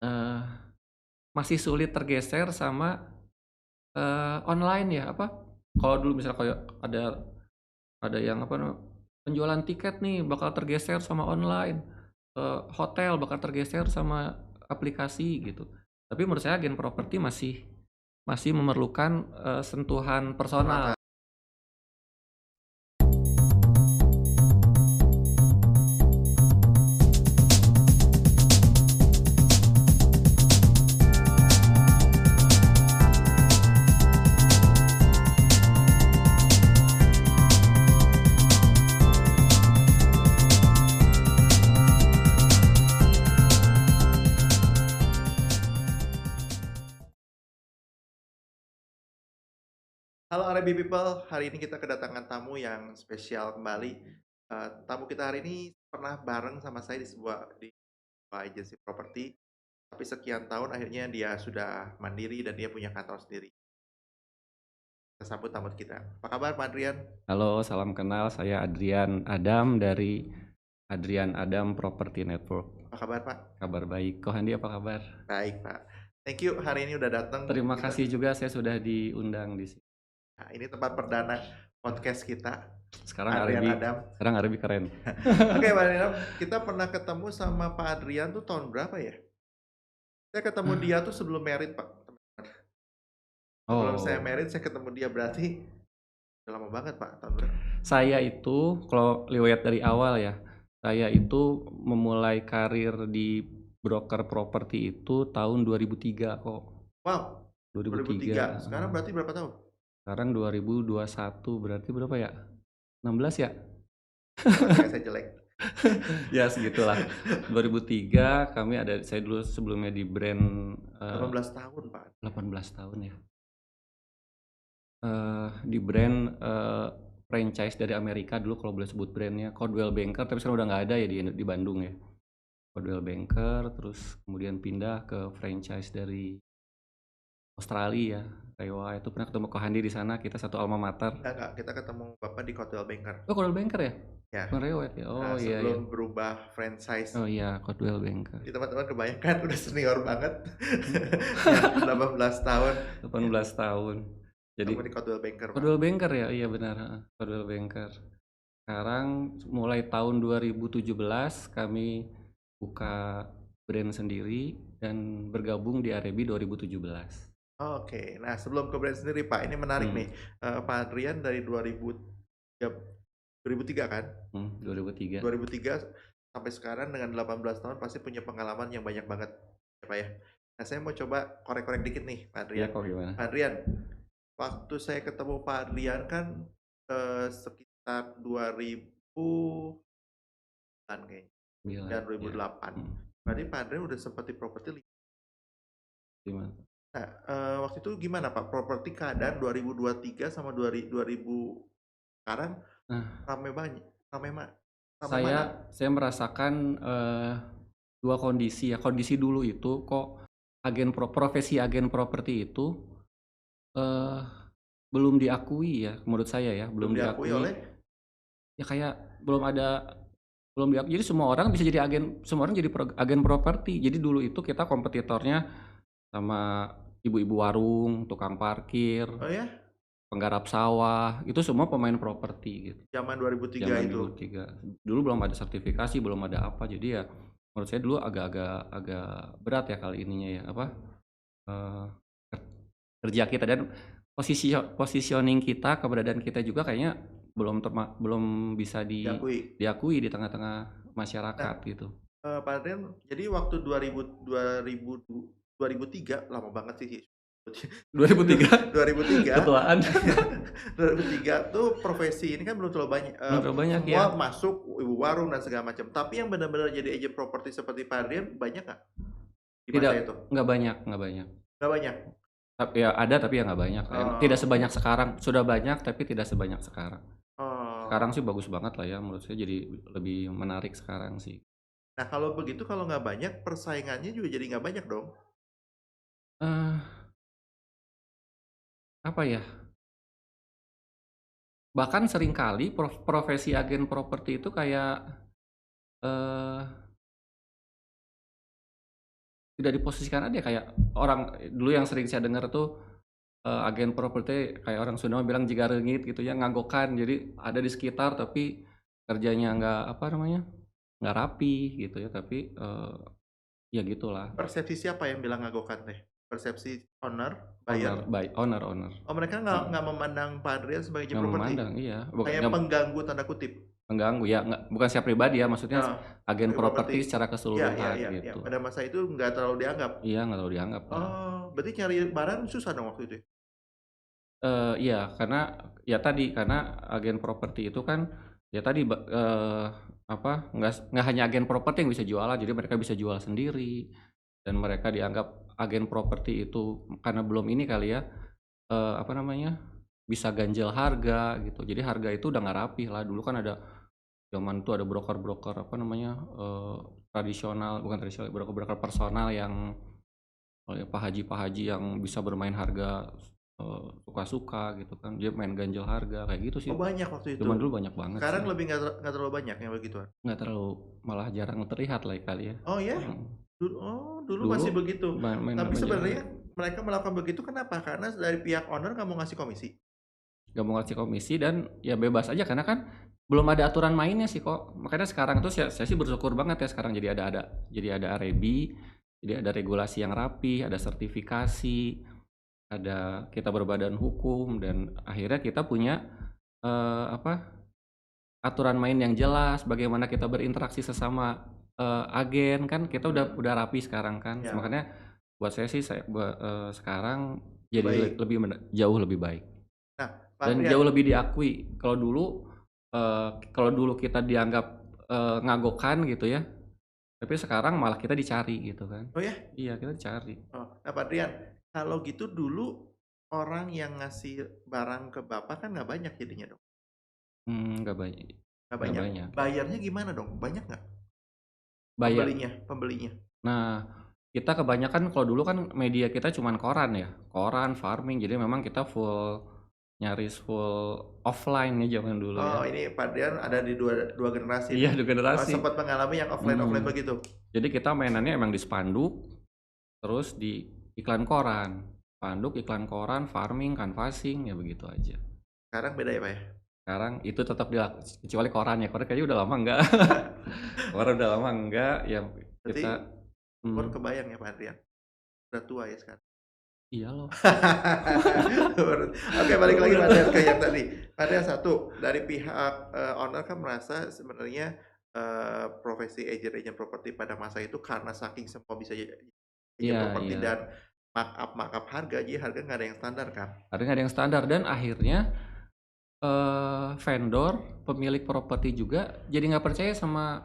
eee, masih sulit tergeser sama, online ya, apa, kalau dulu misalnya kayak ada yang apa penjualan tiket nih bakal tergeser sama online, hotel bakal tergeser sama aplikasi gitu. Tapi menurut saya agen properti masih masih memerlukan, sentuhan personal. Semangat. Halo RB People, hari ini kita kedatangan tamu yang spesial kembali. Tamu kita hari ini pernah bareng sama saya di sebuah agensi properti, tapi sekian tahun akhirnya dia sudah mandiri dan dia punya kantor sendiri. Kita sambut tamu kita. Apa kabar Pak Adrian? Halo, salam kenal, saya Adrian Adam dari Adrian Adam Property Network. Apa kabar Pak? Kabar baik. Kok Handi apa kabar? Baik Pak. Thank you hari ini udah datang. Terima kasih juga saya sudah diundang di sini. Nah, ini tempat perdana podcast kita. Sekarang Adrian Arebi Adam. sekarang Arebi keren. Oke Pak Adrian, kita pernah ketemu sama Pak Adrian tuh tahun berapa ya? Saya ketemu dia tuh sebelum merit Pak. Sebelum saya Oh, merit, saya ketemu dia berarti udah lama banget Pak, tahun berapa? saya itu kalau lihat dari awal ya, saya itu memulai karir di broker properti itu tahun 2003 kok. Wow, 2003. 2003, Sekarang berarti berapa tahun? sekarang 2021 berarti berapa ya? 16 ya? Matematika saya jelek. Ya segitulah. 2003 saya dulu sebelumnya di brand 18 tahun Pak. 18 tahun ya. Di brand franchise dari Amerika dulu kalau boleh sebut brandnya Coldwell Banker, tapi sekarang udah nggak ada ya di Bandung ya. Coldwell Banker, terus kemudian pindah ke franchise dari Australia, Rewa. Itu pernah ketemu Kohandi di sana, kita satu alma mater. Enggak, kita ketemu Bapak di Coldwell Banker. Oh, Coldwell Banker ya? Ya. Bukan Rewet ya? Oh iya ya. Sebelum berubah franchise. Oh iya, Coldwell Banker. Ini teman-teman kebanyakan udah senior banget. Ya, 18 tahun. 18 tahun. Jadi Ketemu di Coldwell Banker Pak. Coldwell Banker ya? Iya benar, Coldwell Banker. Sekarang mulai tahun 2017 kami buka brand sendiri dan bergabung di Arebi 2017. Oke, nah sebelum ke brand sendiri Pak, ini menarik nih. Pak Adrian dari 2003 kan? 2003. 2003 sampai sekarang dengan 18 tahun pasti punya pengalaman yang banyak banget ya Pak ya. Nah saya mau coba korek-korek dikit nih Pak Iya Adrian. kok gimana? Pak Adrian, waktu saya ketemu Pak Adrian kan sekitar 2000-an kayaknya dan 2008. Berarti Pak Adrian udah sempat di properti. Gimana? Nah, waktu itu gimana Pak? Properti keadaan 2023 sama 2000 sekarang rame banyak, saya merasakan dua kondisi ya. Kondisi dulu itu kok profesi agen properti itu belum diakui ya menurut saya ya, belum diakui oleh ya, kayak jadi semua orang bisa jadi agen, semua orang jadi agen properti. Jadi dulu itu kita kompetitornya sama ibu-ibu warung, tukang parkir, oh ya? penggarap sawah, itu semua pemain properti gitu. Zaman 2003 Zaman itu. 2003. Dulu belum ada sertifikasi, belum ada apa. Jadi ya menurut saya dulu agak berat ya kali ininya ya, apa kerja kita dan positioning kita, keberadaan kita juga kayaknya belum bisa diakui di tengah-tengah masyarakat gitu. Pak Adrian, jadi waktu 2003 lama banget sih 2003 2003 ketuaan. 2003 tuh profesi ini kan belum terlalu banyak, semua ya masuk ibu warung dan segala macam. Tapi yang benar-benar jadi agent properti seperti Pak Adrian banyak nggak? Nggak banyak. Nggak banyak. Tapi ya ada, tapi ya nggak banyak. Tidak sebanyak sekarang. Sudah banyak tapi tidak sebanyak sekarang. Sekarang sih bagus banget lah ya, menurut saya jadi lebih menarik sekarang sih. Nah kalau begitu, kalau nggak banyak, persaingannya juga jadi nggak banyak dong. Apa ya? Bahkan seringkali profesi agen properti itu kayak tidak diposisikan aja kayak orang dulu yang sering saya dengar tuh, agen properti kayak orang Sunda mah bilang jigareungit gitu ya, nganggokan. Jadi ada di sekitar tapi kerjanya nggak, apa namanya, nggak rapi gitu ya, tapi, ya gitulah. Persepsi siapa yang bilang ngagokan teh? Persepsi owner, buyer? Owner. Oh, mereka Mhm, nggak memandang Pak Adrian sebagai agent nggak properti? memandang, iya, Kayak nggak pengganggu tanda kutip? mengganggu ya, bukan saya pribadi ya, maksudnya Heeh, agen agent properti. properti secara Iya iya keseluruhan iya iya, gitu. pada masa itu nggak terlalu dianggap? Iya, nggak terlalu dianggap lah. Oh, berarti nyari barang susah dong waktu itu ya? Iya, karena ya tadi, karena agen properti itu kan ya tadi apa, nggak hanya agen properti yang bisa jualan, jadi mereka bisa jual sendiri dan mereka dianggap agen properti itu karena belum ini kali ya, apa namanya, bisa ganjil harga gitu. Jadi harga itu udah nggak rapih lah, dulu kan ada zaman itu ada broker-broker apa namanya, tradisional bukan tradisional, broker-broker personal yang pak haji-pak haji yang bisa bermain harga, suka-suka gitu kan, dia main ganjil harga kayak gitu sih. Oh, banyak waktu itu? Zaman dulu banyak banget Sekarang sih, lebih nggak terlalu banyak yang begituan? nggak terlalu, malah jarang terlihat lah kali ya. Oh ya? Mhm, Dulu dulu masih begitu. main Tapi ganjil harga, sebenarnya mereka melakukan begitu kenapa? Karena dari pihak owner nggak mau ngasih komisi? nggak mau ngasih komisi dan ya bebas aja karena kan belum ada aturan mainnya sih kok. Makanya sekarang tuh saya sih bersyukur banget ya sekarang jadi ada AREBI, jadi ada regulasi yang rapi, ada sertifikasi, ada kita berbadan hukum dan akhirnya kita punya, apa, aturan main yang jelas, bagaimana kita berinteraksi sesama, agen, kan kita Mhm, udah rapi sekarang kan. ya, Makanya buat saya sih sekarang lebih jadi baik. lebih jauh lebih baik Nah, Pak dan Adrian, jauh lebih diakui. Kalau dulu kita dianggap, ngagokan gitu ya, tapi sekarang malah kita dicari gitu kan. oh ya? Iya, kita dicari. Oh, nah Pak Adrian, kalau gitu dulu orang yang ngasih barang ke Bapak kan nggak banyak jadinya dong? Nggak banyak, Nggak nggak banyak. banyak. Bayarnya gimana dong? Banyak nggak? Bayar Pembelinya? Nah, kita kebanyakan kalau dulu kan media kita cuman koran ya, koran, farming, jadi memang kita nyaris full offline ya zaman dulu Oh, ya. ini Pak Adrian ada di dua generasi Iya, nih. 2 generasi, Sempat mengalami yang offline-offline mhm. begitu? Jadi kita mainannya emang di spanduk, terus di iklan koran. Spanduk, iklan koran, farming, canvassing, ya begitu aja. Sekarang beda ya, Pak ya? Sekarang itu tetap kecuali koran ya, koran kayaknya udah lama enggak. Koran udah lama enggak, ya Berarti kita umur mmm, kebayang ya Pak Adrian? Udah tua ya sekarang? iya loh, Oke, balik lagi Pak udah Adrian tua. ke yang tadi. Pak Adrian, satu, dari pihak, owner kan merasa sebenarnya, profesi agent-agent properti pada masa itu karena saking semua bisa jadi agent Iya properti iya. dan markup-markup harga, jadi harga nggak ada yang standar kan? Karena nggak ada yang standar dan akhirnya, vendor, pemilik properti juga jadi nggak percaya sama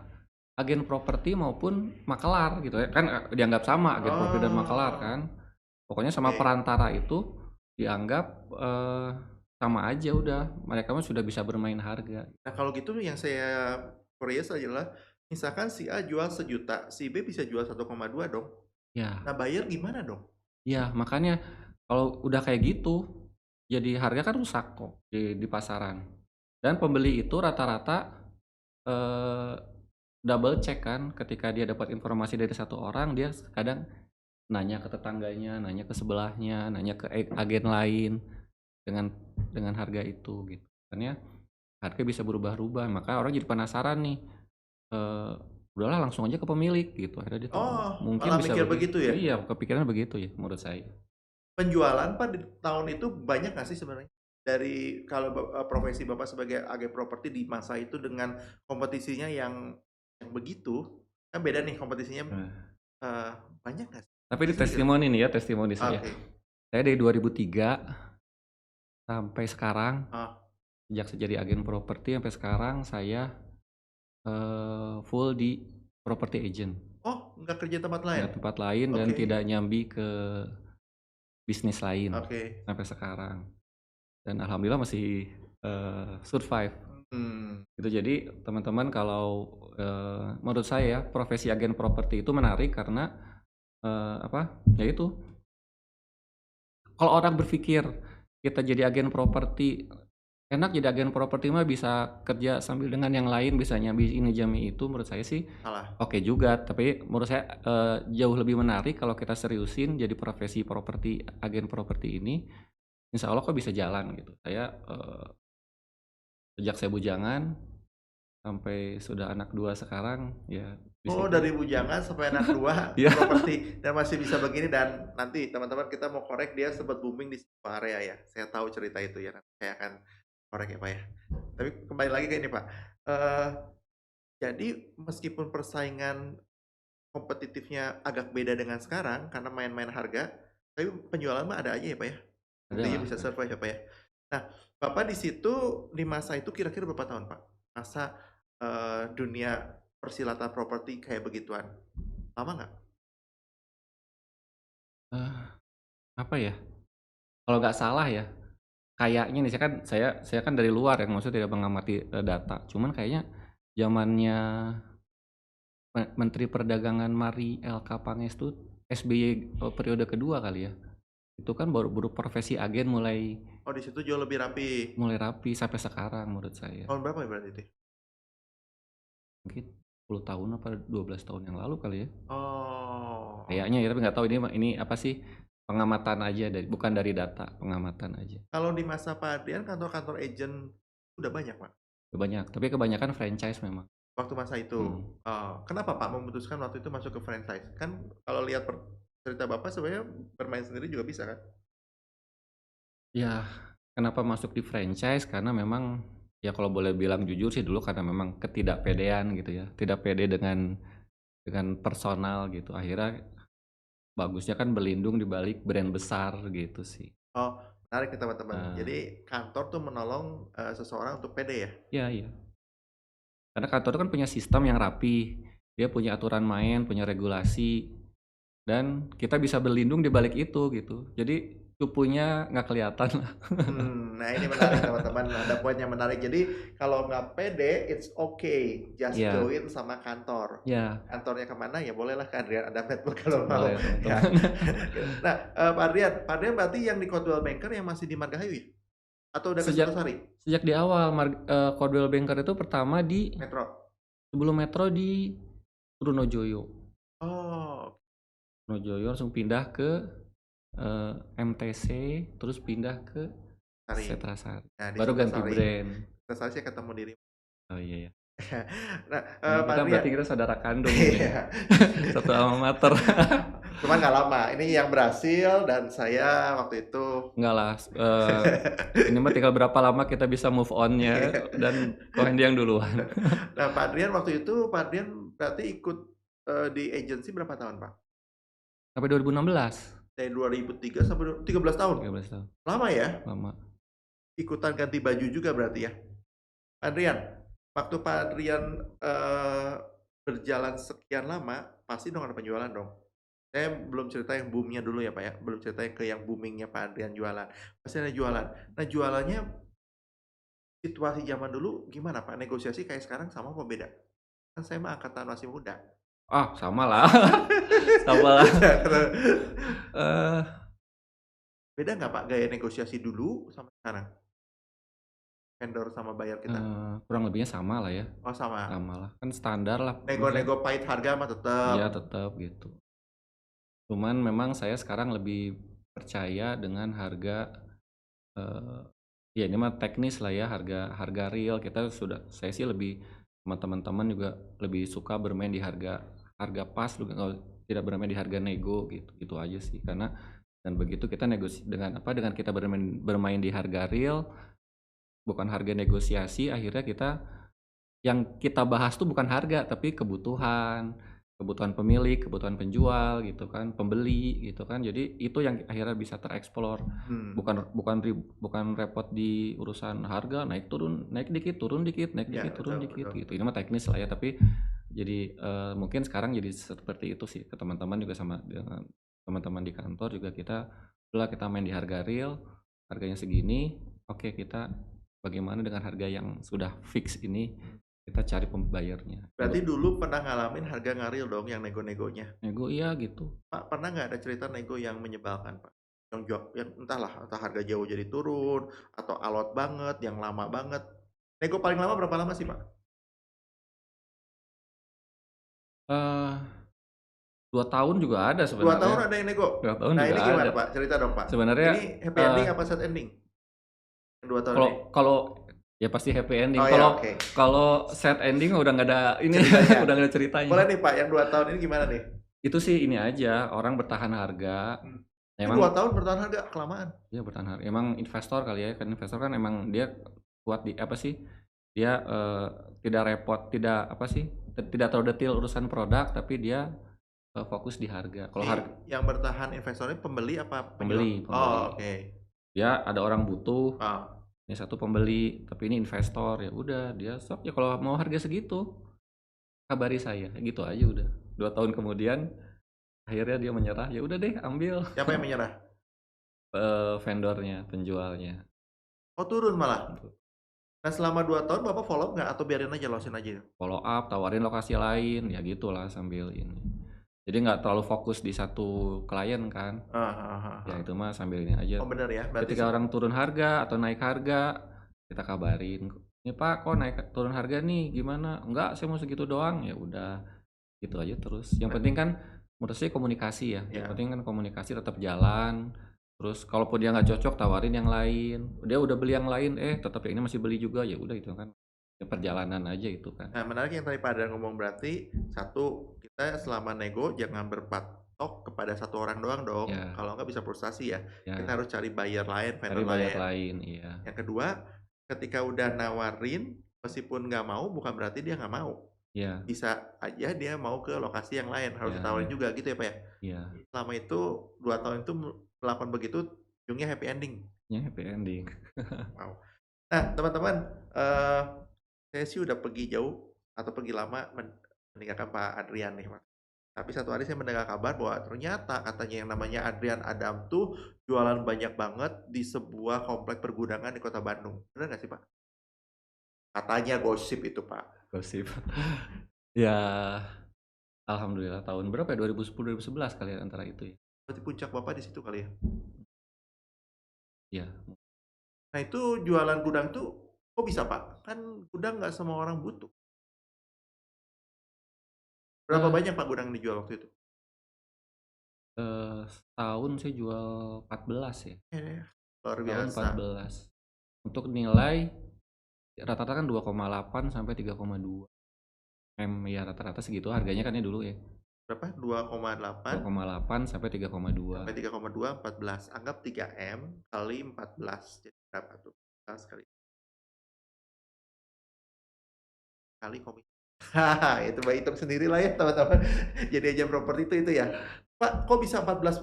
agen properti maupun makelar gitu ya, kan, dianggap sama agen properti dan makelar Oh, kan. Pokoknya sama oke. perantara itu dianggap, sama aja udah, mereka mah sudah bisa bermain harga. Nah, kalau gitu yang saya curious adalah misalkan si A jual 1.000.000, si B bisa jual 1,2 dong. Ya Nah, buyer gimana dong? ya makanya kalau udah kayak gitu, jadi harga kan rusak kok di pasaran. Dan pembeli itu rata-rata, eee, double check kan ketika dia dapat informasi dari satu orang, dia kadang nanya ke tetangganya, nanya ke sebelahnya, nanya ke agen lain dengan harga itu gitu. Makanya harga bisa berubah-ubah, maka orang jadi penasaran nih, eee, udahlah langsung aja ke pemilik gitu, akhirnya dia tahu, Oh, mungkin malah bisa mikir begitu ya? iya, kepikirannya begitu ya menurut saya. Penjualan Pak di tahun itu banyak nggak sih sebenarnya? Dari kalau profesi Bapak sebagai agen properti di masa itu dengan kompetisinya yang begitu, kan beda nih kompetisinya, Nah, eee, banyak nggak sih? tapi ini Justru gitu? testimoni nih ya, testimoni saya. Oke, Saya dari 2003 sampai sekarang, oh sejak saya jadi agen properti sampai sekarang saya, full di property agent, oh nggak kerja tempat lain? nggak tempat lain dan Oke tidak nyambi ke bisnis lain oke, sampai sekarang dan alhamdulillah masih, survive mhm. gitu. Jadi teman-teman kalau, menurut saya profesi agen properti itu menarik karena, apa, ya itu, kalau orang berpikir kita jadi agen properti Enak jadi agen properti mah bisa kerja sambil dengan yang lain, bisa nyambi ini jambi itu, menurut saya sih Salah. oke juga. Tapi menurut saya, jauh lebih menarik kalau kita seriusin jadi profesi properti agen properti ini, insya Allah kok bisa jalan gitu. Saya, sejak saya bujangan sampai sudah anak 2 sekarang, ya di Oh, situ. dari bujangan sampai anak 2 Iya, properti dan masih bisa begini dan nanti teman-teman kita mau korek dia sempat booming di sebuah area ya. Saya tahu cerita itu ya, nanti saya akan korek ya, Pak, ya. Tapi kembali lagi ke ini, Pak. Eee, jadi meskipun persaingan kompetitifnya agak beda dengan sekarang karena main-main harga, tapi penjualan mah ada aja ya, Pak, ya? Buktinya adalah. bisa survive ya, Pak, ya? Nah, Bapak di situ di masa itu kira-kira berapa tahun, Pak? Masa, dunia persilatan properti kayak begituan, lama nggak? Eh, apa ya, kalau nggak salah ya, kayaknya nih saya kan dari luar ya, maksudnya tidak mengamati, data. Cuman kayaknya zamannya Menteri Perdagangan Mari LK Pangestu, SBY, periode kedua kali ya. Itu kan baru baru profesi agen mulai Oh, di situ jauh lebih rapi. mulai rapi sampai sekarang menurut saya. Tahun berapa ya berarti itu? Mungkin 10 tahun apa 12 tahun yang lalu kali ya. Oh, oke. Kayaknya ya, tapi nggak tahu ini apa sih, pengamatan aja bukan dari data, pengamatan aja. Kalau di masa Pak Adrian kantor-kantor agent udah banyak, Pak? Banyak, tapi kebanyakan franchise memang. Waktu masa itu? Mhm. Kenapa Pak memutuskan waktu itu masuk ke franchise? Kan kalau lihat cerita Bapak sebenarnya bermain sendiri juga bisa kan? Ya, kenapa masuk di franchise, karena memang, ya kalau boleh bilang jujur sih dulu karena memang ketidakpedean gitu ya, tidak pede dengan personal gitu. Akhirnya bagusnya kan berlindung di balik brand besar gitu sih. Oh, menarik nih teman-teman. Nah, Jadi kantor tuh menolong, seseorang untuk pede ya? iya iya. Karena kantor itu kan punya sistem yang rapi, dia punya aturan main, punya regulasi, dan kita bisa berlindung di balik itu gitu. Jadi cupunya nggak kelihatan lah. Nah ini menarik teman-teman, ada poin yang menarik. Jadi kalau nggak pede, it's okay, just Iya, join sama kantor. iya, Kantornya kemana ya bolehlah ke Adrian ada Medbook kalau mau, boleh teman-teman. ya. Nah, Pak Adrian berarti yang di Coldwell Banker yang masih di Margahayu ya? Atau udah ke Sejak Sukasari? sejak di awal Coldwell Banker itu pertama Metro? sebelum Metro di Trunojoyo. Oh, Trunojoyo langsung pindah ke, MTC, terus pindah ke Sukasari. Setrasari. Nah di Baru ganti Sukasari, brand. Sukasari saya ketemu diri. Oh iya ya. Nah, Ini Pak kita Adrian, berarti kita saudara kandung ini. iya. Satu alma mater. Cuman nggak lama, ini yang berhasil dan saya waktu itu Enggak lah, ini mah tinggal berapa lama kita bisa move on-nya dan ko Hendy yang duluan. Nah, Pak Adrian waktu itu, Pak Adrian berarti ikut, di agensi berapa tahun, Pak? Sampai 2016, Dari 2003 sampai 13 tahun? 13 tahun, Lama ya? lama. Ikutan ganti baju juga berarti ya? Pak Adrian, waktu Pak Adrian, berjalan sekian lama, pasti dong ada penjualan dong? Saya belum cerita yang boom-nya dulu ya, Pak, ya, belum cerita ke yang booming-nya Pak Adrian jualan. Pasti ada jualan. Nah, jualannya situasi zaman dulu gimana, Pak? Negosiasi kayak sekarang sama apa beda? Kan saya mah angkatan masih muda. Ah, sama lah. Sama lah. Eh, Beda nggak Pak gaya negosiasi dulu sama sekarang? Vendor sama buyer kita? kurang lebihnya sama lah ya, Oh sama. sama lah. Kan standar lah maksudnya. Nego-nego pahit harga mah tetap. Iya tetap gitu. Cuman memang saya sekarang lebih percaya dengan harga, eee, ya ini mah teknis lah ya, harga harga real. Saya sih lebih sama teman-teman juga lebih suka bermain di harga harga pas juga tidak bermain di harga nego gitu, gitu aja sih. Karena dan begitu kita dengan apa, dengan kita bermain bermain di harga real, bukan harga negosiasi, akhirnya yang kita bahas tuh bukan harga, tapi kebutuhan, kebutuhan pemilik, kebutuhan penjual gitu kan, pembeli gitu kan. Jadi itu yang akhirnya bisa tereksplor. Hmm. Bukan repot di urusan harga naik turun, naik dikit, turun dikit, naik Ya, dikit, turun betul, dikit betul. gitu. Ini mah teknis lah ya, tapi jadi mungkin sekarang jadi seperti itu sih ke teman-teman juga sama dengan teman-teman di kantor juga kita main di harga real, harganya segini, oke kita bagaimana dengan harga yang sudah fix ini, kita cari pembayarnya. Berarti dulu pernah ngalamin harga ngaril dong yang nego-negonya. Nego iya gitu. Pak pernah nggak ada cerita nego yang menyebalkan Pak? yang entahlah, entah harga jauh jadi turun, atau alot banget, yang lama banget. Nego paling lama berapa lama sih, Pak? Eee, 2 tahun juga ada 2 sebenarnya, tahun ada yang nego? 2 tahun Nah, juga ini ada. gimana, Pak? Cerita dong, Pak. Sebenarnya, Ini happy eee, ending apa sad ending? Yang 2 tahun ini? kalau kalau ya pasti happy ending. Oh ya, Kalau oke. kalau sad ending udah nggak ada ini, Ceritanya. udah nggak ada ceritanya. Boleh nih, Pak, yang 2 tahun ini gimana nih? Itu sih ini aja, orang bertahan harga, Mmm. Ini 2 emang tahun bertahan harga, kelamaan. iya bertahan harga, emang investor kali ya, kan investor kan emang dia kuat di apa sih, dia, tidak repot, tidak apa sih, tidak terlalu detail urusan produk, tapi dia, fokus di harga. Kalau Ini yang bertahan investornya pembeli apa penjual? pembeli Oh, pembeli. oke. Dia ada orang butuh, Oh, ini satu pembeli, tapi ini investor, ya udah dia stop ya kalau mau harga segitu, kabari saya, gitu aja udah. 2 tahun kemudian akhirnya dia menyerah, ya udah deh ambil, siapa yang menyerah? vendornya, penjualnya, Oh, turun malah? gitu. Nah, selama 2 tahun Bapak follow up nggak atau biarin aja, loss-in aja? Follow up, tawarin lokasi lain, ya gitulah sambil ini. Jadi nggak terlalu fokus di satu klien kan, Heeh heeh heeh ya heeh. itu mah sambil ini aja. Oh, bener ya, berarti Ketika orang turun harga atau naik harga, kita kabarin, "Ini Pak kok naik turun harga nih, gimana?" "Enggak, saya mau segitu doang." Ya udah, gitu aja terus. Yang penting kan menurut saya komunikasi ya, yang ya. penting kan komunikasi tetap jalan, terus kalaupun dia nggak cocok tawarin yang lain, dia udah beli yang lain, tetep yang ini masih beli juga, ya udah itu kan, ya perjalanan aja itu kan. Nah, menarik yang tadi Pak Adrian ngomong, berarti satu, kita selama nego jangan berpatok kepada satu orang doang dong, Ya, kalau nggak bisa frustasi ya. Kita ya, harus cari buyer lain, cari vendor buyer lain. lain, iya. Yang kedua, ketika udah nawarin, meskipun nggak mau, bukan berarti dia nggak mau. Iya, Bisa aja dia mau ke lokasi yang lain, harus iya, ditawarin iya, juga gitu ya, Pak ya? iya, Selama itu 2 tahun itu melakukan begitu, ujungnya happy ending. ya happy ending. Wow. Nah, teman-teman, eee, saya sih udah pergi jauh atau pergi lama meninggalkan Pak Adrian nih, Mas. Tapi satu hari saya mendengar kabar bahwa ternyata katanya yang namanya Adrian Adam tuh jualan banyak banget di sebuah komplek pergudangan di Kota Bandung. Bener nggak sih, Pak? Katanya gosip itu, Pak. Gosip. Ya, alhamdulillah tahun berapa ya, 2010, 2011 kali ya antara itu ya? Berarti puncak Bapak di situ kali ya? Iya, Nah, itu jualan gudang tuh kok bisa, Pak? Kan gudang nggak semua orang butuh. Berapa eh, banyak, Pak, gudang yang dijual waktu itu? setahun saya jual 14 ya, Luar tahun biasa. 14. Untuk nilai rata-rata kan 2,8 sampai 3,2 M, ya rata-rata segitu harganya kan ya dulu ya. Berapa? 2,8 2,8 sampai 3,2. sampai 3,2, 14. Anggap 3M kali 14. Jadi berapa tuh? 14 kali komisi. Hahaha, itu Mbak hitung sendirilah ya teman-teman. Jadi aja properti itu ya. Pak, kok bisa 14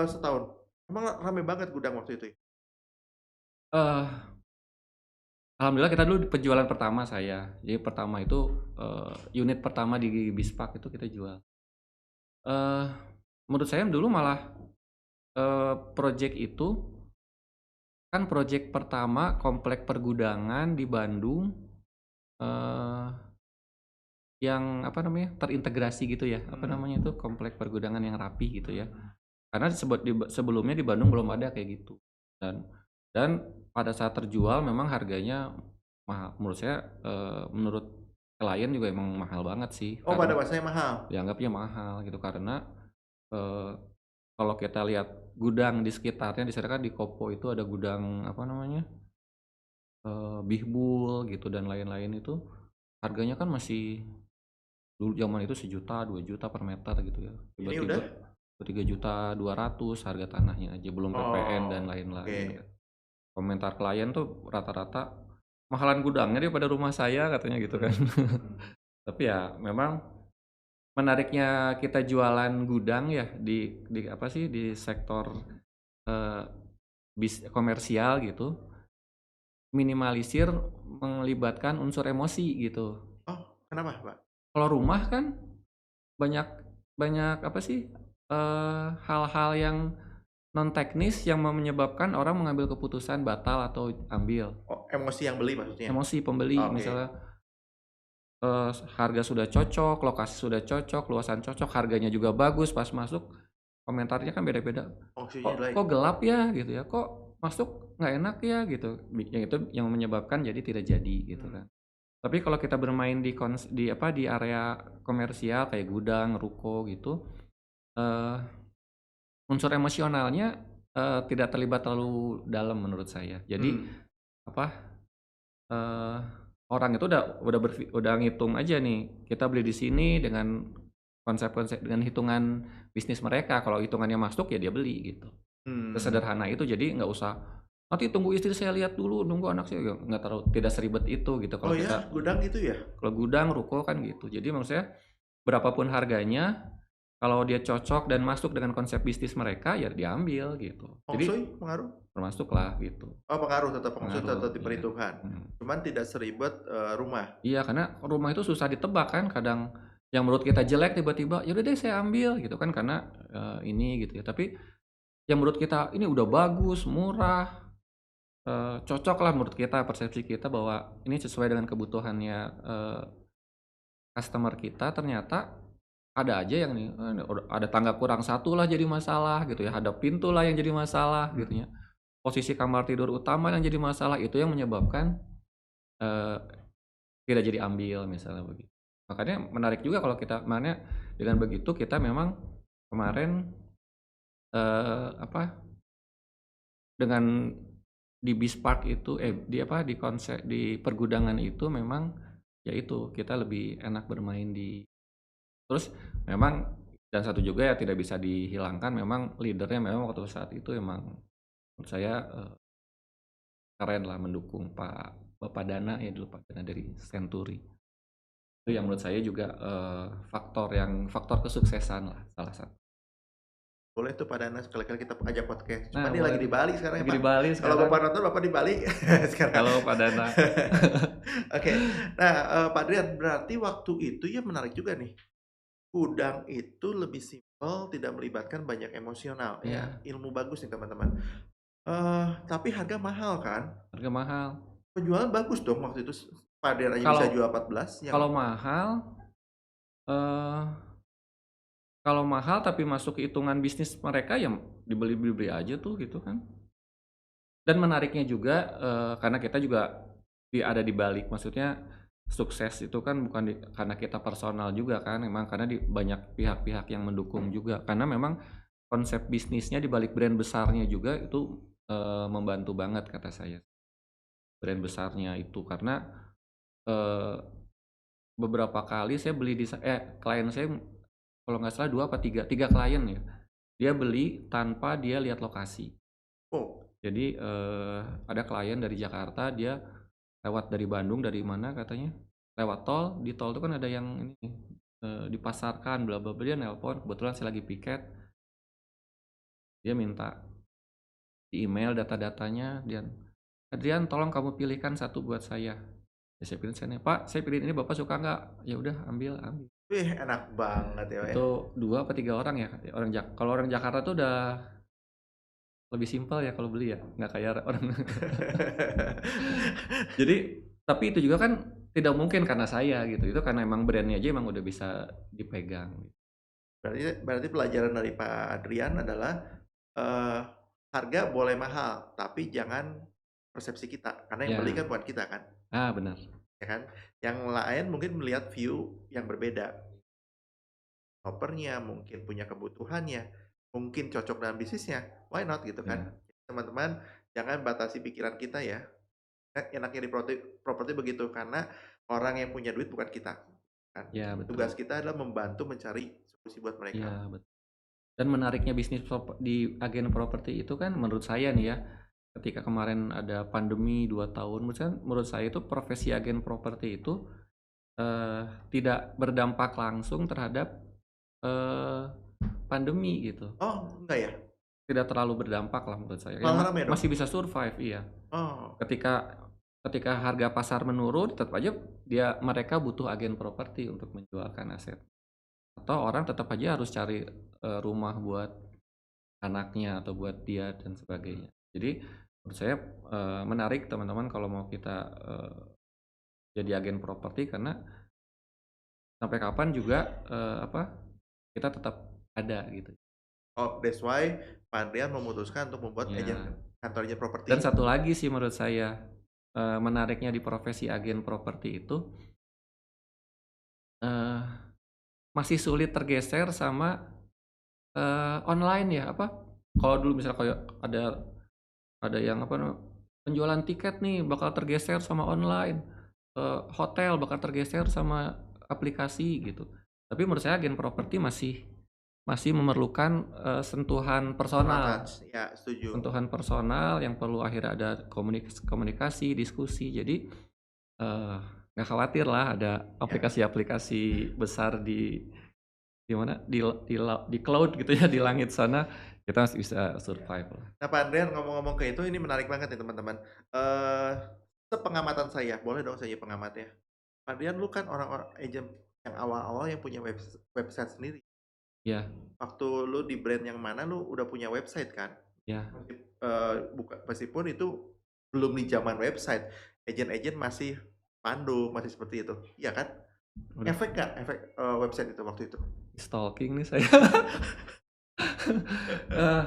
setahun? Emang rame banget gudang waktu itu ya? Eh, alhamdulillah kita dulu penjualan pertama saya. Jadi pertama itu, unit pertama di Bispark itu kita jual. Eh, menurut saya dulu malah, project itu kan project pertama komplek pergudangan di Bandung, eee, yang apa namanya, terintegrasi gitu ya, apa Mhm. namanya itu, komplek pergudangan yang rapi gitu ya. Karena sebelumnya di Bandung belum ada kayak gitu. Dan dan pada saat terjual memang harganya mahal. Menurut saya, menurut klien juga emang mahal banget sih, Oh, pada karena masanya mahal? dianggapnya mahal gitu, karena, eee, kalau kita lihat gudang di sekitarnya, di sana kan di Kopo itu ada gudang apa namanya, Bihbul gitu dan lain-lain itu, harganya kan masih dulu zaman itu 1 juta, 2 juta per meter gitu ya. Ini Tiba-tiba udah? 3.200.000 harga tanahnya aja, belum PPN dan Oh, lain-lain oke. kan. Komentar klien tuh rata-rata, "Mahalan gudangnya daripada rumah saya," katanya gitu kan. Mhm mhm. Tapi ya memang menariknya kita jualan gudang ya di apa sih, di sektor, eee, komersial gitu, minimalisir melibatkan unsur emosi gitu. Oh, kenapa, Pak? Kalau rumah kan banyak banyak apa sih, hal-hal yang non teknis yang menyebabkan orang mengambil keputusan batal atau ambil. Oh, emosi yang beli maksudnya? Emosi pembeli Oke. misalnya, harga sudah cocok, lokasi sudah cocok, luasan cocok, harganya juga bagus pas masuk, komentarnya kan beda-beda. Fungsinya "Kok lain. kok gelap ya?" Gitu ya, "Kok masuk nggak enak ya?" Gitu. Yang itu yang menyebabkan jadi tidak jadi gitu Hmm. kan. Tapi kalau kita bermain di apa, di area komersial kayak gudang, ruko gitu, eee, unsur emosionalnya, tidak terlibat terlalu dalam menurut saya. Jadi Hmm. apa, eee, orang itu udah ngitung aja nih, kita beli di sini dengan konsep-konsep dengan hitungan bisnis mereka, kalau hitungannya masuk ya dia beli gitu. Hmm. Sesederhana itu, jadi nggak usah, "Nanti tunggu istri saya lihat dulu, nunggu anak saya," ya nggak terlalu tidak seribet itu gitu Oh kalau ya, kita gudang gitu ya? kalau gudang, ruko kan gitu. Jadi maksud saya berapapun harganya, kalau dia cocok dan masuk dengan konsep bisnis mereka, ya diambil gitu. Feng Jadi Shui pengaruh? termasuklah gitu, Oh pengaruh, tetap Feng Shui pengaruh, tetap iya, diperhitungkan. mhm. Cuman tidak seribet rumah. Iya, karena rumah itu susah ditebak kan, kadang yang menurut kita jelek tiba-tiba, "Ya udah deh saya ambil," gitu kan karena, ini gitu ya. Tapi yang menurut kita ini udah bagus, murah, cocok lah menurut kita, persepsi kita bahwa ini sesuai dengan kebutuhannya, customer kita, ternyata ada aja yang nih, ada tangga kurang satu lah jadi masalah gitu ya, ada pintu lah yang jadi masalah Hmm. gitu ya, posisi kamar tidur utama yang jadi masalah, itu yang menyebabkan, eee, tidak jadi ambil misalnya begitu. Makanya menarik juga kalau kita makanya dengan begitu kita memang kemarin, apa, dengan di Bispark itu, di apa, di pergudangan itu memang ya itu, kita lebih enak bermain terus memang dan satu juga ya tidak bisa dihilangkan memang leader-nya memang waktu saat itu emang menurut saya, keren lah mendukung Bapak Dana ya dulu, Pak Dana dari Century. Itu yang menurut saya juga, faktor kesuksesan lah salah satu. Boleh tuh Pak Dana sekali-kali kita ajak podcast. Nah Cuman dia boleh lagi di tuh, Bali sekarang ya lagi Pak. di Bali Kalau sekarang. Bapak nonton, Bapak di Bali sekarang. Halo Pak Dana. Oke. Nah, Pak Adrian, berarti waktu itu ya menarik juga nih. Gudang itu lebih simpel, tidak melibatkan banyak emosional ya. Iya, Ilmu bagus nih teman-teman. Tapi harga mahal kan? harga mahal. Penjualan bagus dong waktu itu. Pak Adrian aja bisa Kalau jual 14, yang kalau mahal, eee, kalau mahal tapi masuk hitungan bisnis mereka ya dibeli-beli aja tuh gitu kan. Dan menariknya juga, karena kita juga ada di balik, maksudnya sukses itu kan bukan karena kita personal juga kan, memang karena di banyak pihak-pihak yang mendukung juga. Karena memang konsep bisnisnya di balik brand besarnya juga itu, membantu banget kata saya, brand besarnya itu. Karena, eee, beberapa kali saya beli klien saya kalau nggak salah 2 apa 3 klien ya, dia beli tanpa dia lihat lokasi. oh, Jadi, ada klien dari Jakarta, dia lewat dari Bandung, dari mana katanya, lewat tol, di tol itu kan ada yang ini, dipasarkan bla bla bla, dia nelpon, kebetulan saya lagi piket, dia minta di-email data-datanya dan, "Adrian tolong kamu pilihkan satu buat saya." Ya saya pilih sana, "Pak, saya pilih ini, Bapak suka nggak?" "Ya udah ambil ambil." wih enak banget ya Pak ya. Itu 2 apa 3 orang ya, kalau orang Jakarta tuh udah lebih simpel ya kalau beli ya, nggak kayak orang jadi tapi itu juga kan tidak mungkin karena saya gitu, itu karena emang brand-nya aja emang udah bisa dipegang. Berarti berarti pelajaran dari Pak Adrian adalah, eee, harga boleh mahal, tapi jangan persepsi kita, karena yang beli Ya, kan bukan kita kan, benar. ya kan? Yang lain mungkin melihat view yang berbeda, shopper-nya, mungkin punya kebutuhannya, mungkin cocok dalam bisnisnya, why not gitu kan? Ya, Teman-teman jangan batasi pikiran kita ya, enaknya di properti begitu, karena orang yang punya duit bukan kita, kan. ya betul. Tugas kita adalah membantu mencari solusi buat mereka. Iya betul. Dan menariknya bisnis di agen properti itu kan menurut saya nih ya, ketika kemarin ada pandemi 2 tahun, menurut saya itu profesi agen properti itu, tidak berdampak langsung terhadap, eee, pandemi gitu. Oh, enggak ya? Tidak terlalu berdampak lah menurut saya, ya Malah rame dong? masih bisa survive, iya. Oh, Ketika ketika harga pasar menurun, tetap aja mereka butuh agen properti untuk menjualkan aset. Atau orang tetap aja harus cari, rumah buat anaknya atau buat dia dan sebagainya. Jadi menurut saya, menarik teman-teman kalau mau kita, jadi agen properti karena sampai kapan juga, apa, kita tetap ada gitu. Oh, that's why Pak Andrian memutuskan untuk membuat Ya. kantor agen Dan properti. satu lagi sih menurut saya, menariknya di profesi agen properti itu, eee, masih sulit tergeser sama, online ya, apa, kalau dulu misalnya kayak ada yang apa penjualan tiket nih bakal tergeser sama online, hotel bakal tergeser sama aplikasi gitu. Tapi menurut saya agen properti masih masih memerlukan, Personal touch, ya setuju. sentuhan personal yang perlu akhirnya ada komunikasi, diskusi. Jadi, nggak khawatir lah ada Ya. aplikasi-aplikasi besar di mana, di cloud gitu ya, di langit sana, kita masih bisa survive lah. Nah, Pak Andrian ngomong-ngomong ke itu, ini menarik banget nih teman-teman. Eee, Sepengamatan saya, boleh dong saya pengamat ya. Pak Andrian lu kan orang-orang agent yang awal-awal yang punya website sendiri. Ya, Waktu lu di brand yang mana lu udah punya website kan? ya, Meskipun itu belum di zaman website, agen-agen masih pandu, masih seperti itu, iya kan? udah Efek nggak efek, website itu waktu itu? stalking nih saya. Eee,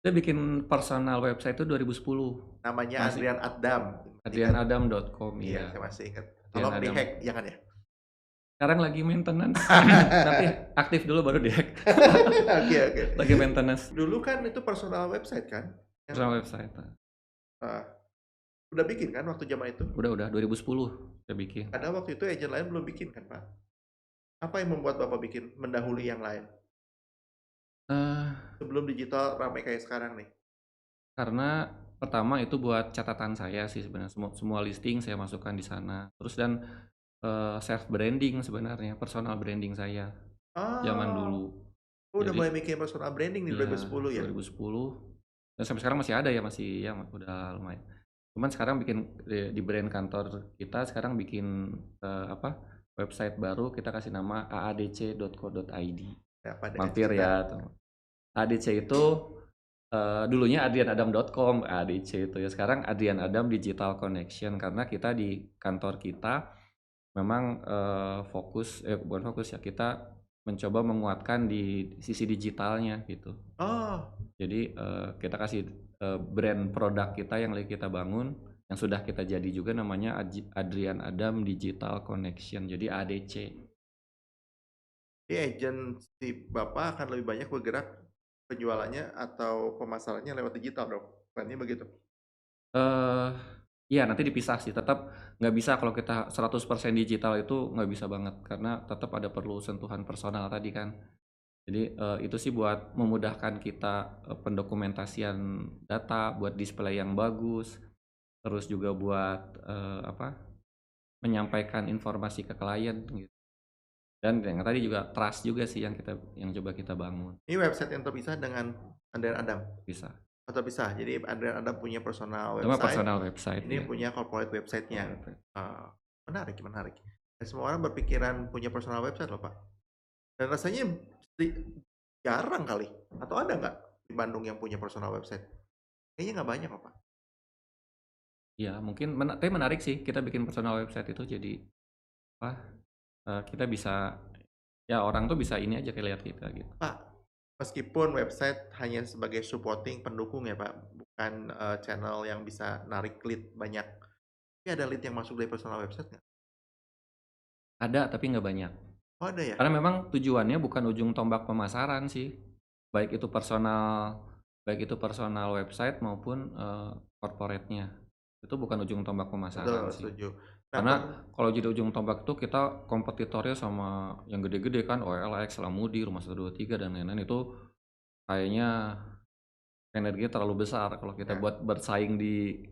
saya bikin personal website itu 2010, Namanya masih Andrian Adam, ingat? adrianadam.com, Iya, iya, saya masih ingat. Adrian Tolong Adam. di-hack, jangan ya? Sekarang lagi maintenance, nanti aktif dulu baru di-hack. Oke, oke. Lagi maintenance Dulu kan itu personal website kan? Yang personal website. eee, udah bikin kan waktu zaman itu? Udah 2010 saya bikin. Karena waktu itu agen lain belum bikin kan, Pak? Apa yang membuat Bapak bikin mendahului yang lain? Eee, Sebelum digital ramai kayak sekarang nih? karena pertama itu buat catatan saya sih sebenarnya, semua semua listing saya masukkan di sana. Terus dan, self branding sebenarnya, personal branding saya zaman Oh. dulu. Oh, udah Jadi mulai bikin personal branding di iya, 2010 ya? 2010 dan sampai sekarang masih ada ya, masih ya udah lumayan. Cuman sekarang bikin di brand kantor kita sekarang bikin, apa, website baru kita kasih nama aadc.co.id. Nah, Pak dengan Mampir cerita. ya tuh. ADC itu, dulunya adrianadam.com, ADC itu ya, sekarang Adrian Adam Digital Connection karena kita di kantor kita memang, bukan fokus ya, kita mencoba menguatkan di sisi digitalnya gitu. Oh, Jadi, kita kasih, brand produk kita yang lagi kita bangun, yang sudah kita jadi juga namanya Adrian Adam Digital Connection, jadi ADC. di agensi Bapak akan lebih banyak bergerak penjualannya atau pemasarannya lewat digital dong? Plannya begitu? Eee, iya nanti dipisah sih, tetap nggak bisa kalau kita 100% digital itu nggak bisa banget, karena tetap ada perlu sentuhan personal tadi kan. Jadi, itu sih buat memudahkan kita, pendokumentasian data, buat display yang bagus, terus juga buat, apa, menyampaikan informasi ke klien gitu. Dan yang tadi juga trust juga sih yang coba kita bangun, Ini website yang terpisah dengan Andrian Adam? bisa. Oh, terpisah? Jadi Andrian Adam punya personal Cuma website, personal website ini ya. punya corporate Oh, website-nya. website. Menarik menarik. Dan semua orang berpikiran punya personal website loh, Pak. Dan rasanya di jarang kali, atau ada nggak di Bandung yang punya personal website? Kayaknya nggak banyak loh, Pak. Iya mungkin tapi menarik sih kita bikin personal website itu jadi, apa, kita bisa ya orang tuh bisa ini aja kayak lihat kita gitu. Pak, meskipun website hanya sebagai supporting pendukung ya Pak, bukan, channel yang bisa narik lead banyak. Tapi ada lead yang masuk dari personal website nggak? Ada tapi nggak banyak. Oh ada ya? Karena memang tujuannya bukan ujung tombak pemasaran sih, baik itu personal website maupun, corporate-nya. Itu bukan ujung tombak Betul, pemasaran sih. setuju. Nah Karena kalau jadi ujung tombak itu kita kompetitornya sama yang gede-gede kan, OLX, Lamudi, Rumah 123 dan lain-lain, itu kayaknya energinya terlalu besar kalau kita ya, buat bersaing di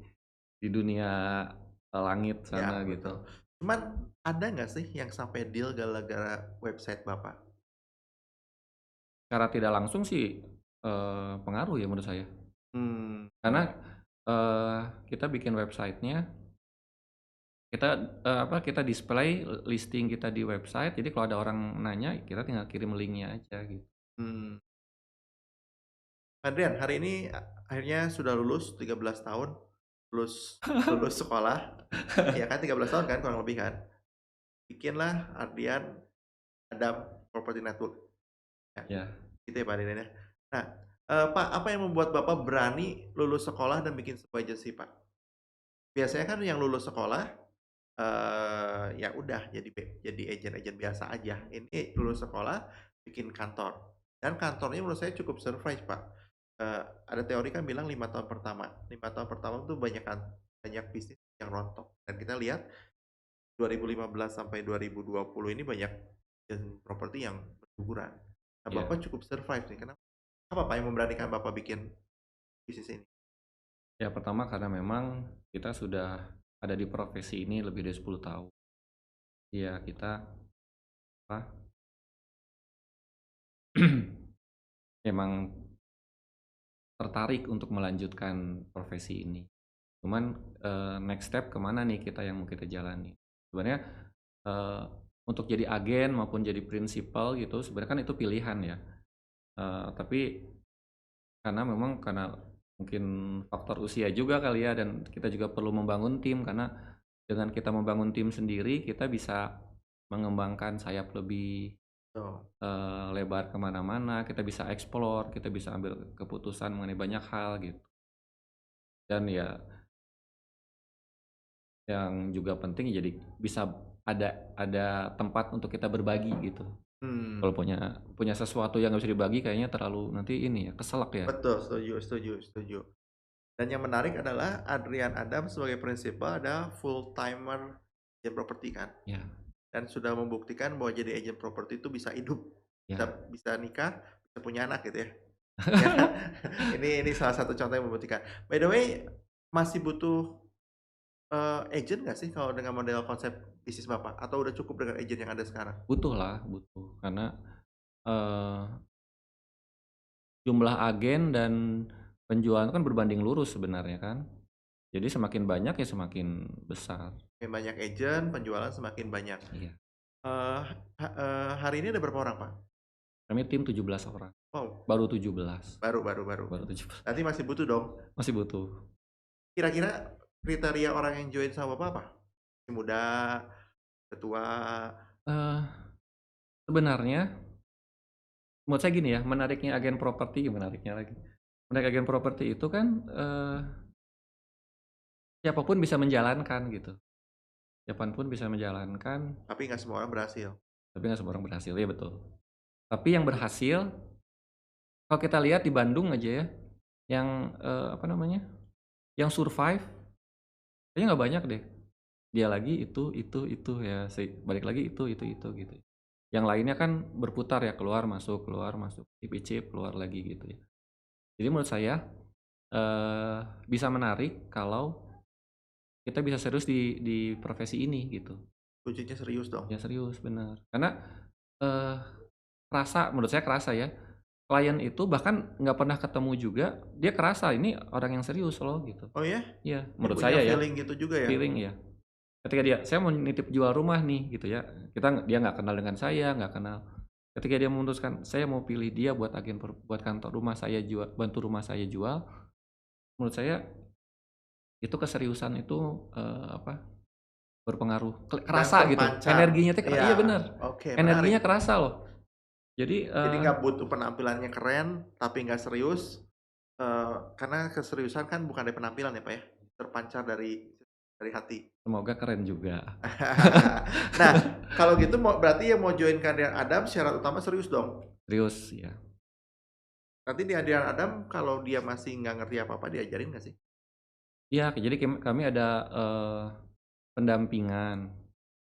dunia, langit ya sana gitu. betul. Cuman ada nggak sih yang sampai deal gara-gara website Bapak? Secara tidak langsung sih, pengaruh ya menurut saya. Hmm, Karena, kita bikin website-nya, kita, apa, kita display listing kita di website, jadi kalau ada orang nanya, kita tinggal kirim link-nya aja gitu. mmm. Adrian, hari ini akhirnya sudah lulus 13 tahun, lulus lulus sekolah, ya kan 13 tahun kan kurang lebih kan? Bikinlah Ardian Adam Property Network, ya Ya, gitu ya Pak Adrian ya? Nah, Pak, apa yang membuat Bapak berani lulus sekolah dan bikin sebuah agensi, Pak? Biasanya kan yang lulus sekolah, ya udah jadi agen-agen biasa aja. Ini lulus sekolah, bikin kantor. Dan kantornya menurut saya cukup surprise, Pak. Ada teori kan bilang 5 tahun pertama. 5 tahun pertama tuh banyak bisnis yang rontok. Dan kita lihat 2015 sampai 2020 ini banyak properti yang berguguran. Nah, Ya, Bapak cukup survive nih. Kenapa? Apa Pak yang memberanikan Bapak bikin bisnis ini? ya pertama karena memang kita sudah ada di profesi ini lebih dari 10 tahun. Iya, kita apa, memang tertarik untuk melanjutkan profesi ini. Cuman, next step kemana nih kita yang mau kita jalani. Sebenarnya, eee, untuk jadi agen maupun jadi prinsipal gitu sebenarnya kan itu pilihan ya, tapi karena mungkin faktor usia juga kali ya dan kita juga perlu membangun tim karena dengan kita membangun tim sendiri kita bisa mengembangkan sayap lebih, Betul. lebar kemana mana kita bisa explore, kita bisa ambil keputusan mengenai banyak hal gitu. Dan ya yang juga penting jadi bisa ada tempat untuk kita berbagi gitu. Hmm, Kalau punya punya sesuatu yang nggak bisa dibagi kayaknya terlalu nanti ini ya, keselak ya. betul, setuju setuju setuju. Dan yang menarik adalah Adrian Adam sebagai prinsipal ada full timer agent properti kan, Ya, dan sudah membuktikan bahwa jadi agent properti itu bisa hidup, bisa ya. bisa nikah, bisa punya anak gitu ya. Ya, ini salah satu contoh yang membuktikan. By the way, masih butuh, agent nggak sih kalau dengan model konsep bisnis Bapak? Atau udah cukup dengan agent yang ada sekarang? Butuh lah, butuh. Karena, eee, jumlah agen dan penjualan kan berbanding lurus sebenarnya kan. Jadi semakin banyak ya semakin besar. Semakin banyak agent, penjualan semakin banyak. Iya. Hari ini ada berapa orang, Pak? Kami tim 17 orang. Wow, Baru 17, baru. baru 17. Berarti masih butuh dong. Masih butuh. Kira-kira kriteria orang yang join sama Bapak apa? Masih muda, udah tua? Eee, sebenarnya menurut saya gini ya, menariknya agen properti menariknya lagi. Menarik agen properti itu kan, siapa pun bisa menjalankan gitu. Siapa pun bisa menjalankan, Tapi nggak semua orang berhasil. tapi nggak semua orang berhasil, ya betul. Tapi yang berhasil, kalau kita lihat di Bandung aja ya, yang, apa namanya, yang survive kayaknya nggak banyak deh. Dia lagi itu, ya balik lagi itu, gitu. Yang lainnya kan berputar ya, keluar masuk, icip-icip, keluar lagi gitu ya. Jadi menurut saya, bisa menarik kalau kita bisa serius di profesi ini gitu. Kuncinya serius dong. Ya serius, bener. Karena, eee, menurut saya kerasa ya, klien itu bahkan nggak pernah ketemu juga, dia kerasa ini orang yang serius loh gitu. Oh ya? Iya, Dia menurut punya saya ya, feeling gitu juga ya? feeling ya. Ketika saya mau nitip jual rumah nih gitu ya, dia nggak kenal dengan saya, nggak kenal. Ketika dia memutuskan, saya mau pilih dia buat buat kantor rumah saya jual, bantu rumah saya jual, menurut saya itu keseriusan itu, apa, berpengaruh, Dan kerasa gitu, terpancar. energinya tuh Iya, iya bener, oke menarik. energinya kerasa loh. Jadi, Jadi nggak butuh penampilannya keren, tapi nggak serius, karena keseriusan kan bukan dari penampilan ya, Pak, ya, terpancar dari hati. semoga keren juga. Nah, kalau gitu berarti yang mau join Kardian Adam syarat utama serius dong? Serius, ya. Nanti di Hadiran Adam kalau dia masih nggak ngerti apa-apa diajarin nggak sih? Iya, jadi kami ada, pendampingan.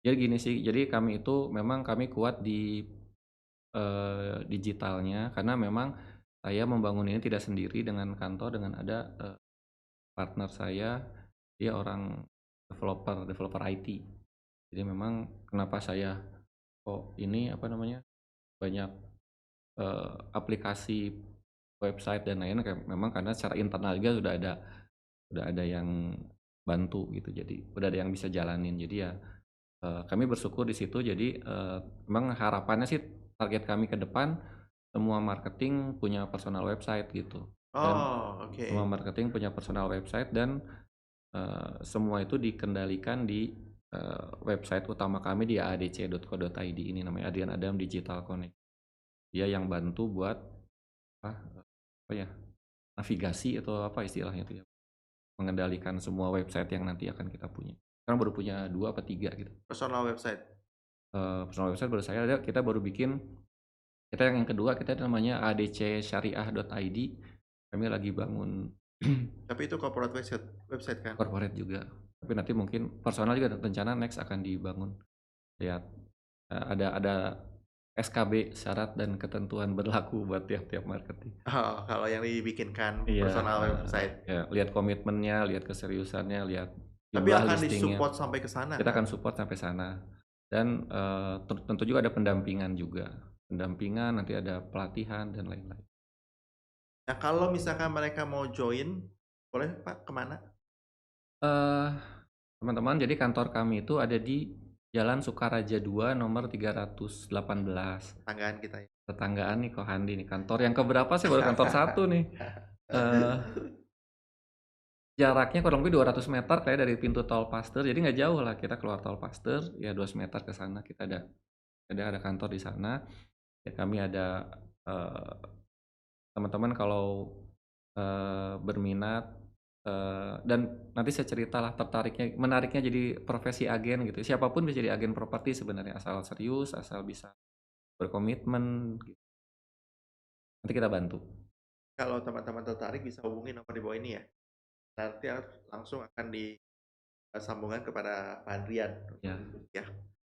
Jadi gini sih, jadi kami itu memang kami kuat di, digitalnya karena memang saya membangun ini tidak sendiri dengan kantor, dengan ada, partner saya, dia orang developer developer IT. Jadi memang kenapa saya kok ini, apa namanya, banyak, aplikasi, website dan lain-lain kayak memang karena secara internal juga udah ada yang bantu gitu, jadi udah ada yang bisa jalanin. Jadi ya, kami bersyukur di situ jadi, memang harapannya sih target kami ke depan semua marketing punya personal website gitu. Dan Oh, semua oke. marketing punya personal website dan, semua itu dikendalikan di, website utama kami di aadc.co.id ini namanya Adrian Adam Digital Connect. Dia yang bantu buat apa, apa ya, navigasi atau apa istilahnya itu ya, mengendalikan semua website yang nanti akan kita punya. Sekarang baru punya 2 apa 3 gitu. Personal website. Personal website baru saya ada, kita baru bikin, kita yang kedua kita namanya adcsyariah.id. Kami lagi bangun Tapi itu corporate website kan? corporate juga. Tapi nanti mungkin personal juga rencana next akan dibangun. Lihat, ada SKB, syarat dan ketentuan berlaku buat tiap-tiap marketing. Oh, kalau yang dibikinkan Iya, personal website. ya lihat komitmennya, lihat keseriusannya, lihat Tapi jumlah akan listingnya. disupport sampai ke sana Kita kan? akan support sampai sana. Dan tentu juga ada pendampingan juga. Pendampingan, nanti ada pelatihan dan lain-lain. Nah, kalau misalkan mereka mau join, boleh Pak kemana? Eh, Teman-teman, jadi kantor kami itu ada di Jalan Sukaraja 2 nomor 318. Tanggaan kita ya. Tetanggaan nih kok Handi nih. Kantor yang keberapa sih? Baru kantor 1 nih. Eh, Jaraknya kurang lebih 200 meter kayak dari pintu tol Paster. Jadi nggak jauh lah, kita keluar tol Paster ya 200 meter ke sana kita ada kantor di sana. Ya kami ada eh, teman-teman kalau berminat, dan nanti saya ceritalah menariknya jadi profesi agen gitu. Siapapun bisa jadi agen properti sebenarnya, asal serius, asal bisa berkomitmen gitu. Nanti kita bantu. Kalau teman-teman tertarik bisa hubungi nomor di bawah ini ya. Nanti langsung akan disambungkan kepada Pak Andrian. Ya. Ya.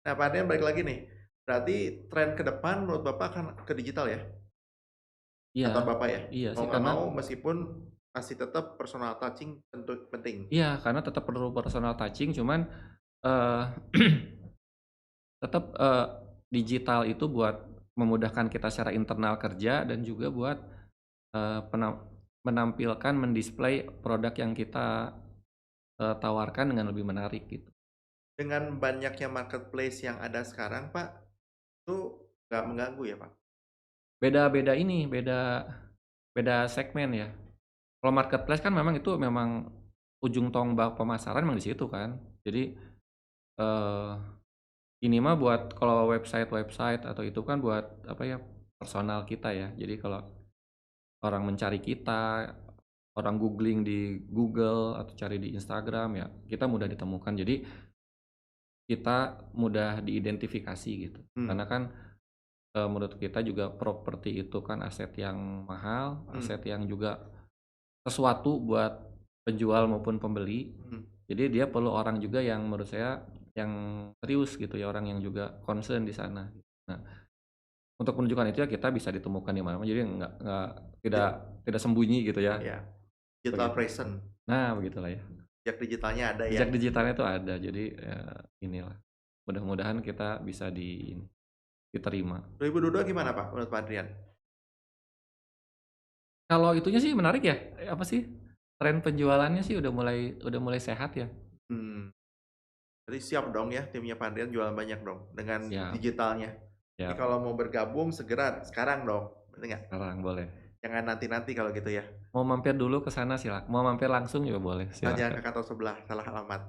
Nah, Pak Andrian balik lagi nih. Berarti tren ke depan menurut Bapak akan ke digital ya? Iya, Kantor Bapak ya? iya Mau sih nggak karena mau meskipun masih tetap personal touching tentu penting. iya, karena tetap perlu personal touching, cuman eh tetap digital itu buat memudahkan kita secara internal kerja dan juga buat menampilkan, mendisplay produk yang kita tawarkan dengan lebih menarik gitu. Dengan banyaknya marketplace yang ada sekarang, Pak, itu nggak mengganggu ya, Pak? Beda-beda ini, beda segmen ya. Kalau marketplace kan memang itu memang ujung tombak pemasaran memang di situ kan. Jadi eh, ini mah buat kalau website-website atau itu kan buat apa ya, personal kita ya. Jadi kalau orang mencari kita, orang googling di Google atau cari di Instagram ya, kita mudah ditemukan. Jadi kita mudah diidentifikasi gitu. Karena kan menurut kita juga properti itu kan aset yang mahal, aset yang juga sesuatu buat penjual maupun pembeli. Jadi dia perlu orang juga yang menurut saya yang serius gitu ya, orang yang juga concern di sana. Nah, untuk menunjukkan itu ya kita bisa ditemukan di mana-mana. Jadi tidak sembunyi gitu ya. Ya, digital Begitu. present. Nah, begitulah ya. Jejak digitalnya ada ya. Jejak digitalnya itu ada. Jadi ya, inilah. Mudah-mudahan kita bisa diterima. 2022 gimana Pak menurut Pak Adrian? Kalau itunya sih menarik ya. Apa sih? Tren penjualannya sih udah mulai sehat ya. Berarti siap dong ya timnya Pak Adrian jualan banyak dong dengan Siap. digitalnya. Jadi Siap. kalau mau bergabung segera sekarang dong, bener nggak? Sekarang boleh. Jangan nanti-nanti kalau gitu ya. Mau mampir dulu ke sana mau mampir langsung juga boleh, Jangan ke silakan. kantor sebelah, salah alamat.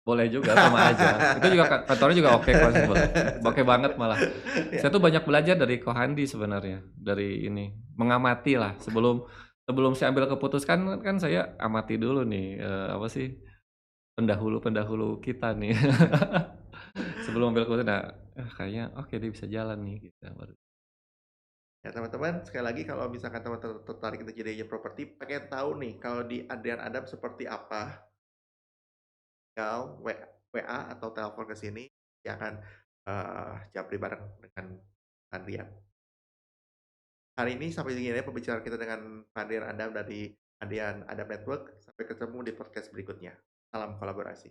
Boleh juga, sama aja. Itu juga kantornya juga oke kok, oke banget malah. Ya. Saya tuh banyak belajar dari Kohandi sebenarnya, dari ini, mengamati lah sebelum saya ambil keputusan kan saya amati dulu nih, apa sih, pendahulu-pendahulu kita nih. Sebelum ambil keputusan, nah, kayaknya oke dia bisa jalan nih gitu baru. Ya teman-teman, sekali lagi kalau misalkan teman-teman tertarik untuk jadi agent properti, pengen tahu nih kalau di Adrian Adam seperti apa, tinggal WA atau telepon ke sini, dia akan japri bareng dengan Adrian. Hari ini sampai sini ya pembicaraan kita dengan Adrian Adam dari Adrian Adam Network. Sampai ketemu di podcast berikutnya. Salam kolaborasi.